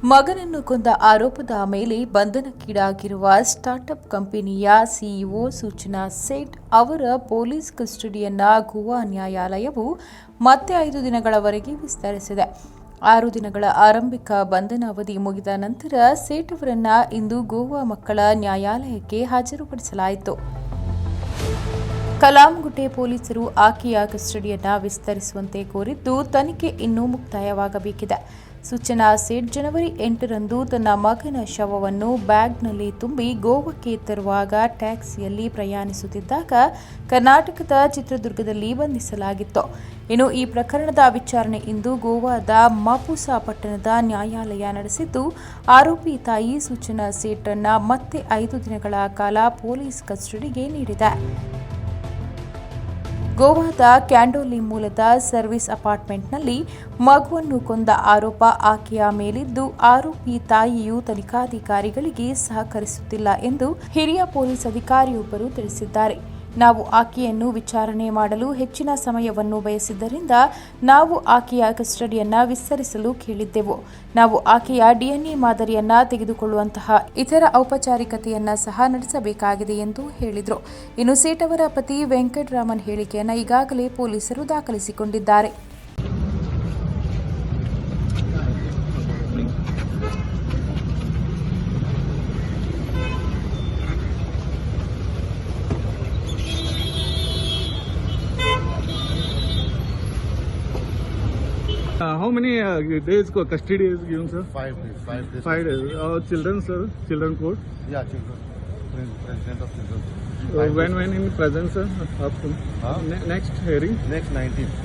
ಮಗನನ್ನು ಕೊಂದ ಆರೋಪದ ಮೇಲೆ ಬಂಧನಕ್ಕೀಡಾಗಿರುವ ಸ್ಟಾರ್ಟ್ಅಪ್ ಕಂಪನಿಯ ಸಿಇಒ ಸೂಚನಾ ಸೇಠ್ ಅವರ ಪೊಲೀಸ್ ಕಸ್ಟಡಿಯನ್ನ ಗೋವಾ ನ್ಯಾಯಾಲಯವು ಮತ್ತೆ 5 ದಿನಗಳವರೆಗೆ ವಿಸ್ತರಿಸಿದೆ. 6 ದಿನಗಳ ಆರಂಭಿಕ ಬಂಧನ ಅವಧಿ ಮುಗಿದ ನಂತರ ಸೇಠ್ ಅವರನ್ನ ಇಂದು ಗೋವಾ ಮಕ್ಕಳ ನ್ಯಾಯಾಲಯಕ್ಕೆ ಹಾಜರುಪಡಿಸಲಾಯಿತು. ಕಲಾಂಗುಟ್ಟೆ ಪೊಲೀಸರು ಆಕೆಯ ಕಸ್ಟಡಿಯನ್ನ ವಿಸ್ತರಿಸುವಂತೆ ಕೋರಿದ್ದು, ತನಿಖೆ ಇನ್ನೂ ಮುಕ್ತಾಯವಾಗಬೇಕಿದೆ. ಸೂಚನಾ ಸೇಠ್ ಜನವರಿ 8ರಂದು ತನ್ನ ಮಗನ ಶವವನ್ನು ಬ್ಯಾಗ್ನಲ್ಲಿ ತುಂಬಿ ಗೋವಾಕ್ಕೆ ತರುವಾಗ ಟ್ಯಾಕ್ಸಿಯಲ್ಲಿ ಪ್ರಯಾಣಿಸುತ್ತಿದ್ದಾಗ ಕರ್ನಾಟಕದ ಚಿತ್ರದುರ್ಗದಲ್ಲಿ ಬಂಧಿಸಲಾಗಿತ್ತು. ಇನ್ನು ಈ ಪ್ರಕರಣದ ವಿಚಾರಣೆ ಇಂದು ಗೋವಾದ ಮಾಪುಸಾ ಪಟ್ಟಣದ ನ್ಯಾಯಾಲಯ ನಡೆಸಿದ್ದು, ಆರೋಪಿ ತಾಯಿ ಸೂಚನಾ ಸೇಠ್ರನ್ನ ಮತ್ತೆ 5 ದಿನಗಳ ಕಾಲ ಪೊಲೀಸ್ ಕಸ್ಟಡಿಗೆ ನೀಡಿದೆ. ಗೋವಾದ ಕ್ಯಾಂಡೋಲಿ ಮೂಲದ ಸರ್ವಿಸ್ ಅಪಾರ್ಟ್ಮೆಂಟ್ನಲ್ಲಿ ಮಗುವನ್ನು ಕೊಂದ ಆರೋಪ ಆಕೆಯ ಮೇಲಿದ್ದು, ಆರೋಪಿ ತಾಯಿಯು ತನಿಖಾಧಿಕಾರಿಗಳಿಗೆ ಸಹಕರಿಸುತ್ತಿಲ್ಲ ಎಂದು ಹಿರಿಯ ಪೊಲೀಸ್ ಅಧಿಕಾರಿಯೊಬ್ಬರು ತಿಳಿಸಿದ್ದಾರೆ. ನಾವು ಆಕೆಯನ್ನು ವಿಚಾರಣೆ ಮಾಡಲು ಹೆಚ್ಚಿನ ಸಮಯವನ್ನು ಬಯಸಿದ್ದರಿಂದ ನಾವು ಆಕೆಯ ಕಸ್ಟಡಿಯನ್ನ ವಿಸ್ತರಿಸಲು ಕೇಳಿದ್ದೆವು. ನಾವು ಆಕೆಯ ಡಿಎನ್ಎ ಮಾದರಿಯನ್ನ ತೆಗೆದುಕೊಳ್ಳುವಂತಹ ಇತರ ಔಪಚಾರಿಕತೆಯನ್ನ ಸಹ ನಡೆಸಬೇಕಾಗಿದೆ ಎಂದು ಹೇಳಿದರು. ಇನ್ನು ಸೇಠ್ ಅವರ ಪತಿ ವೆಂಕಟರಾಮನ್ ಹೇಳಿಕೆಯನ್ನು ಈಗಾಗಲೇ ಪೊಲೀಸರು ದಾಖಲಿಸಿಕೊಂಡಿದ್ದಾರೆ. How many days custody is given, sir? 5 days. 5 days. 5 days. Children, sir? Children court? Yeah, children. President of children. When in presence, sir? Up to Huh? next hearing? Next 19th.